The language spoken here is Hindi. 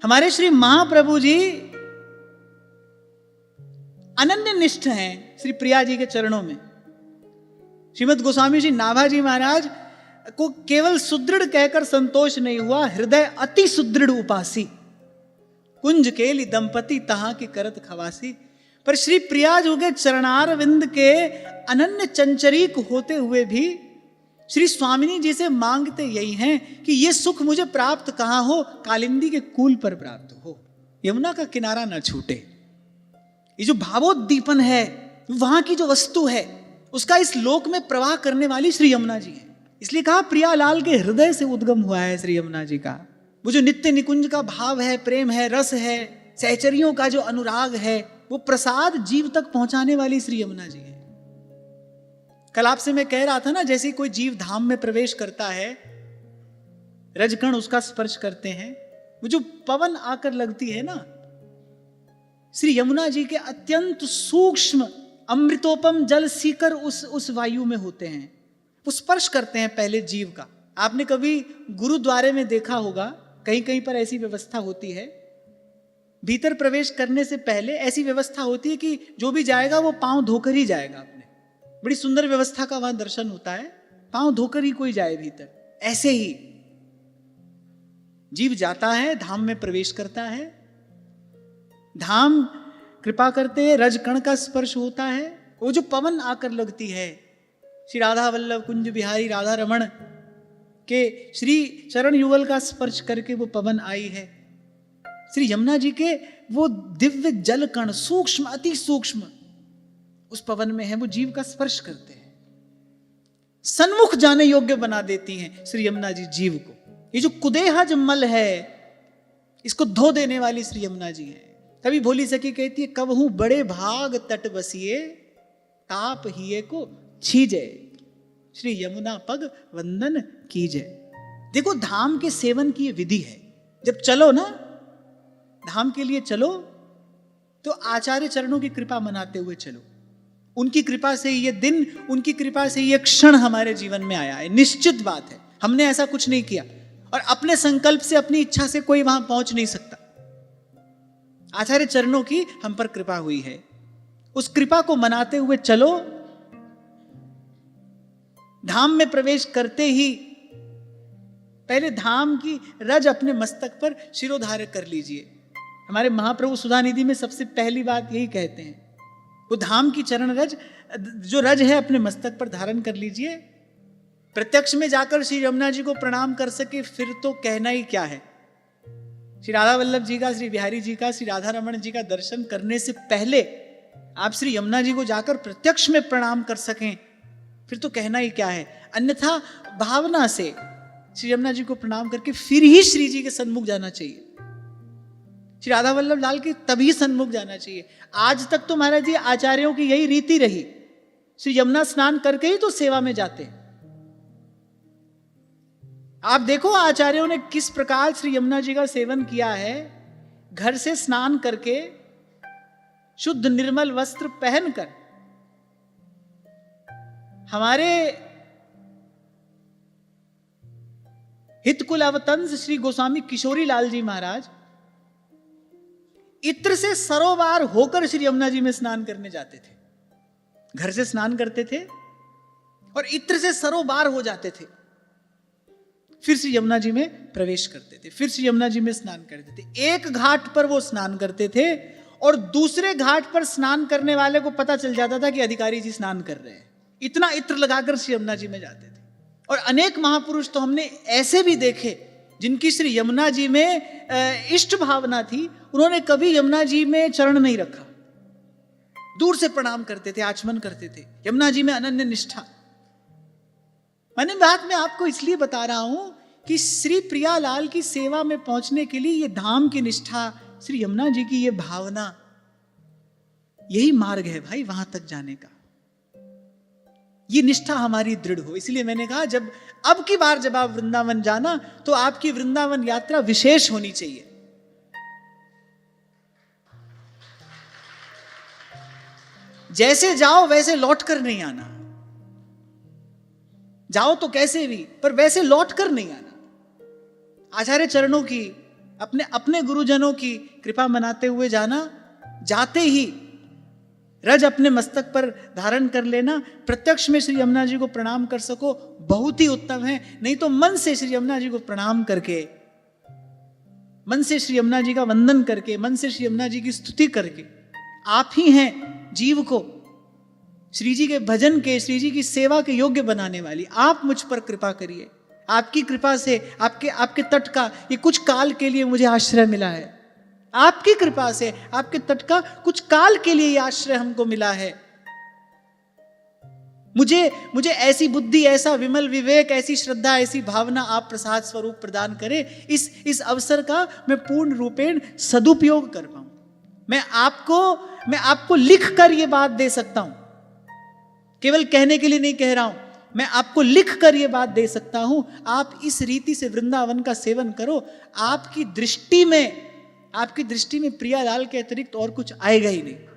हमारे श्री महाप्रभु जी अनन्य निष्ठ हैं श्री प्रिया जी के चरणों में। श्रीमद गोस्वामी जी नाभाजी महाराज को केवल सुदृढ़ कहकर संतोष नहीं हुआ, हृदय अति सुदृढ़ उपासी, कुंज केली दंपति तहां की करत खवासी। पर श्री प्रिया जी के चरणार विंद के अनन्य चंचरीक होते हुए भी श्री स्वामिनी जी से मांगते यही हैं कि ये सुख मुझे प्राप्त कहां हो, कालिंदी के कूल पर प्राप्त हो, यमुना का किनारा न छूटे। ये जो भावोद्दीपन है, वहां की जो वस्तु है, उसका इस लोक में प्रवाह करने वाली श्री यमुना जी है। इसलिए कहा प्रियालाल के हृदय से उद्गम हुआ है श्री यमुना जी का। वो जो नित्य निकुंज का भाव है, प्रेम है, रस है, सहचरियों का जो अनुराग है, वो प्रसाद जीव तक पहुंचाने वाली श्री यमुना जी है। कल आपसे मैं कह रहा था ना, जैसे कोई जीव धाम में प्रवेश करता है, रजकण उसका स्पर्श करते हैं, वो जो पवन आकर लगती है ना, श्री यमुना जी के अत्यंत सूक्ष्म अमृतोपम जल सीकर उस वायु में होते हैं। वो स्पर्श करते हैं पहले जीव का। आपने कभी गुरुद्वारे में देखा होगा, कहीं कहीं पर ऐसी व्यवस्था होती है, भीतर प्रवेश करने से पहले ऐसी व्यवस्था होती है कि जो भी जाएगा वो पांव धोकर ही जाएगा। अपने बड़ी सुंदर व्यवस्था का वहां दर्शन होता है, पांव धोकर ही कोई जाए भीतर। ऐसे ही जीव जाता है, धाम में प्रवेश करता है, धाम कृपा करते हैं, रजकण का स्पर्श होता है, वो जो पवन आकर लगती है, श्री राधा वल्लभ कुंज बिहारी राधा रमण के श्री चरण युगल का स्पर्श करके वो पवन आई है। श्री यमुना जी के वो दिव्य जल कण सूक्ष्म अति सूक्ष्म उस पवन में है, वो जीव का स्पर्श करते हैं, सन्मुख जाने योग्य बना देती हैं श्री यमुना जी जीव को। ये जो कुदेहज मल है, इसको धो देने वाली श्री यमुना जी है। कभी भोली सखी कहती है, कब हूं बड़े भाग तट बसिए, ताप हिये को छीजे, श्री यमुना पग वंदन कीजे। देखो धाम के सेवन की ये विधि है। जब चलो ना धाम के लिए चलो, तो आचार्य चरणों की कृपा मनाते हुए चलो। उनकी कृपा से ये दिन, उनकी कृपा से ये क्षण हमारे जीवन में आया है। निश्चित बात है, हमने ऐसा कुछ नहीं किया, और अपने संकल्प से, अपनी इच्छा से कोई वहां पहुंच नहीं सकता। आचार्य चरणों की हम पर कृपा हुई है, उस कृपा को मनाते हुए चलो। धाम में प्रवेश करते ही पहले धाम की रज अपने मस्तक पर शिरोधार्य कर लीजिए। हमारे महाप्रभु सुधानिधि में सबसे पहली बात यही कहते हैं, वो धाम की चरण रज, जो रज है अपने मस्तक पर धारण कर लीजिए। प्रत्यक्ष में जाकर श्री यमुना जी को प्रणाम कर सके फिर तो कहना ही क्या है। श्री राधा वल्लभ जी का, श्री बिहारी जी का, श्री राधा रमण जी का दर्शन करने से पहले आप श्री यमुना जी को जाकर प्रत्यक्ष में प्रणाम कर सकें फिर तो कहना ही क्या है। अन्यथा भावना से श्री यमुना जी को प्रणाम करके फिर ही श्री जी के सन्मुख जाना चाहिए। श्री राधा वल्लभ लाल के तभी सन्मुख जाना चाहिए। आज तक तो महाराज जी आचार्यों की यही रीति रही, श्री यमुना स्नान करके ही तो सेवा में जाते हैं। आप देखो आचार्यों ने किस प्रकार श्री यमुना जी का सेवन किया है। घर से स्नान करके शुद्ध निर्मल वस्त्र पहनकर हमारे हितकुल अवतंस श्री गोस्वामी किशोरी लाल जी महाराज इत्र से सरोवार होकर श्री यमुना जी में स्नान करने जाते थे। घर से स्नान करते थे और इत्र से सरोवार हो जाते थे, फिर श्री यमुना जी में प्रवेश करते थे, फिर श्री यमुना जी में स्नान करते थे। एक घाट पर वो स्नान करते थे और दूसरे घाट पर स्नान करने वाले को पता चल जाता था कि अधिकारी जी स्नान कर रहे हैं। इतना इत्र लगाकर श्री यमुना जी में जाते थे। और अनेक महापुरुष तो हमने ऐसे भी देखे जिनकी श्री यमुना जी में इष्ट भावना थी, उन्होंने कभी यमुना जी में चरण नहीं रखा, दूर से प्रणाम करते थे, आचमन करते थे। यमुना जी में अनन्य निष्ठा। मैंने बात में आपको इसलिए बता रहा हूं कि श्री प्रियालाल की सेवा में पहुंचने के लिए ये धाम की निष्ठा, श्री यमुना जी की ये भावना, यही मार्ग है भाई वहां तक जाने का। ये निष्ठा हमारी दृढ़ हो। इसलिए मैंने कहा जब अब की बार जब आप वृंदावन जाना तो आपकी वृंदावन यात्रा विशेष होनी चाहिए। जैसे जाओ वैसे लौट कर नहीं आना। जाओ तो कैसे भी, पर वैसे लौट कर नहीं आना। आचार्य चरणों की अपने अपने गुरुजनों की कृपा मनाते हुए जाना, जाते ही रज अपने मस्तक पर धारण कर लेना, प्रत्यक्ष में श्री यमुना जी को प्रणाम कर सको, बहुत ही उत्तम है। नहीं तो मन से श्री यमुना जी को प्रणाम करके, मन से श्री यमुना जी का वंदन करके, मन से श्री यमुना जी की स्तुति करके, आप ही हैं जीव को श्री जी के भजन के, श्री जी की सेवा के योग्य बनाने वाली। आप मुझ पर कृपा करिए, आपकी कृपा से, आपके तट का ये कुछ काल के लिए मुझे आश्रय मिला है। आपकी कृपा से आपके तट का कुछ काल के लिए ये आश्रय हमको मिला है। मुझे ऐसी बुद्धि, ऐसा विमल विवेक, ऐसी श्रद्धा, ऐसी भावना आप प्रसाद स्वरूप प्रदान करें, इस अवसर का मैं पूर्ण रूपेण सदुपयोग कर पाऊं। मैं आपको लिख कर ये बात दे सकता हूं, केवल कहने के लिए नहीं कह रहा हूं, मैं आपको लिख कर ये बात दे सकता हूं। आप इस रीति से वृंदावन का सेवन करो, आपकी दृष्टि में प्रियालाल के अतिरिक्त और कुछ आएगा ही नहीं।